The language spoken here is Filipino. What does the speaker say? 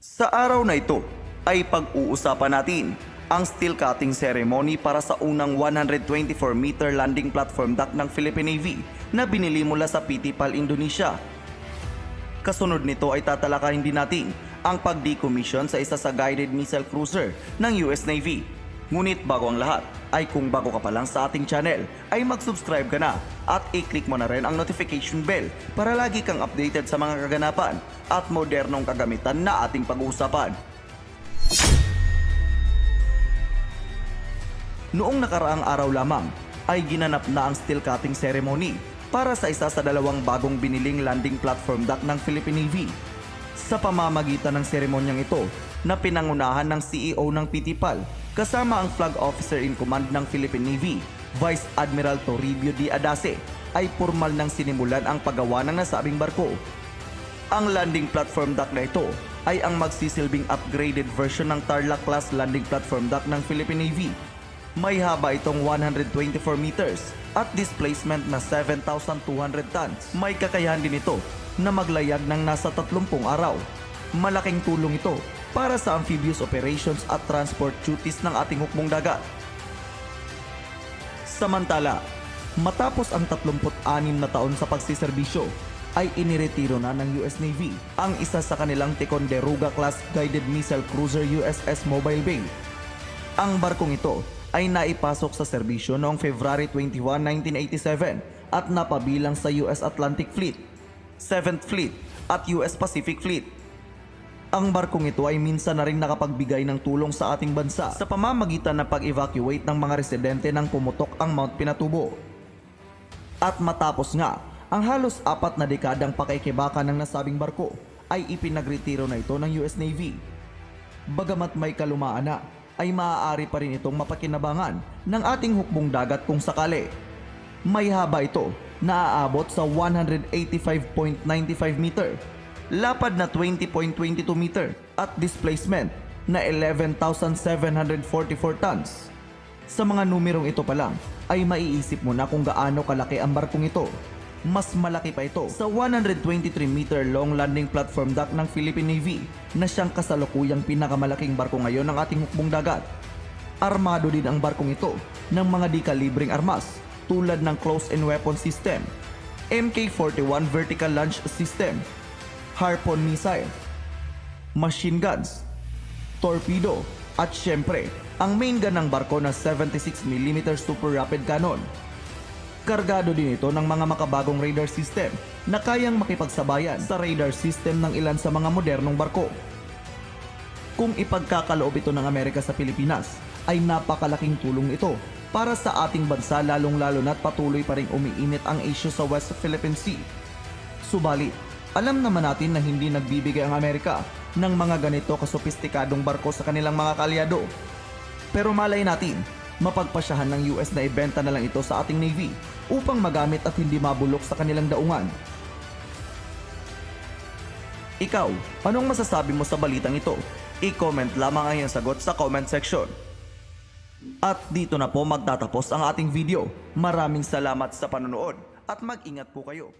Sa araw na ito ay pag-uusapan natin ang steel cutting ceremony para sa unang 124-meter landing platform dock ng Philippine Navy na binili mula sa PT PAL Indonesia. Kasunod nito ay tatalakayin din natin ang pag-decommission sa isa sa guided missile cruiser ng US Navy. Ngunit bago ang lahat ay kung bago ka pa lang sa ating channel ay mag-subscribe ka na at i-click mo na rin ang notification bell para lagi kang updated sa mga kaganapan at modernong kagamitan na ating pag-uusapan. Noong nakaraang araw lamang ay ginanap na ang steel cutting ceremony para sa isa sa dalawang bagong biniling landing platform dock ng Philippine Navy. Sa pamamagitan ng seremonyang ito na pinangunahan ng CEO ng PT PAL kasama ang Flag Officer in Command ng Philippine Navy, Vice Admiral Toribio D. Adase, ay formal nang sinimulan ang paggawa ng nasabing barko. Ang landing platform dock na ito ay ang magsisilbing upgraded version ng Tarlac class landing platform dock ng Philippine Navy. May haba itong 124 meters at displacement na 7,200 tons. May kakayahan din ito na maglayag ng nasa 30 araw. Malaking tulong ito para sa amphibious operations at transport duties ng ating hukbong dagat. Samantala, matapos ang 36 na taon sa pagsiserbisyo, ay iniretiro na ng US Navy ang isa sa kanilang Ticonderoga class guided missile cruiser USS Mobile Bay. Ang barkong ito ay naipasok sa serbisyo noong February 21, 1987 at napabilang sa US Atlantic Fleet, 7th Fleet at US Pacific Fleet. Ang barkong ito ay minsan na rin nakapagbigay ng tulong sa ating bansa sa pamamagitan ng pag-evacuate ng mga residente nang pumutok ang Mount Pinatubo. At matapos nga ang halos 4 na dekadang pakikibaka ng nasabing barko ay ipinagretiro na ito ng US Navy. Bagamat may kalumaan na, ay maaari pa rin itong mapakinabangan ng ating hukbong dagat kung sakali. May haba ito na aabot sa 185.95 meter, lapad na 20.22 meter at displacement na 11,744 tons. Sa mga numerong ito pa lang ay maiisip mo na kung gaano kalaki ang barkong ito. Mas malaki pa ito sa 123 meter long landing platform dock ng Philippine Navy na siyang kasalukuyang pinakamalaking barko ngayon ng ating hukbong dagat. Armado din ang barkong ito ng mga di-kalibreng armas tulad ng close-in weapon system, MK-41 vertical launch system, Harpoon missile, machine guns, torpedo at syempre ang main gun ng barko na 76mm super rapid cannon. Kargado din ito ng mga makabagong radar system na kayang makipagsabayan sa radar system ng ilan sa mga modernong barko. Kung ipagkakaloob ito ng Amerika sa Pilipinas, ay napakalaking tulong ito para sa ating bansa lalong-lalo na't patuloy pa ring umiinit ang issue sa West Philippine Sea. Subalit, alam naman natin na hindi nagbibigay ang Amerika ng mga ganito kasopistikadong barko sa kanilang mga kaalyado. Pero malay natin, mapagpasyahan ng US na ibenta na lang ito sa ating Navy upang magamit at hindi mabulok sa kanilang daungan. Ikaw, anong masasabi mo sa balitang ito? I-comment lamang ang iyong sagot sa comment section. At dito na po magtatapos ang ating video. Maraming salamat sa panonood at mag-ingat po kayo.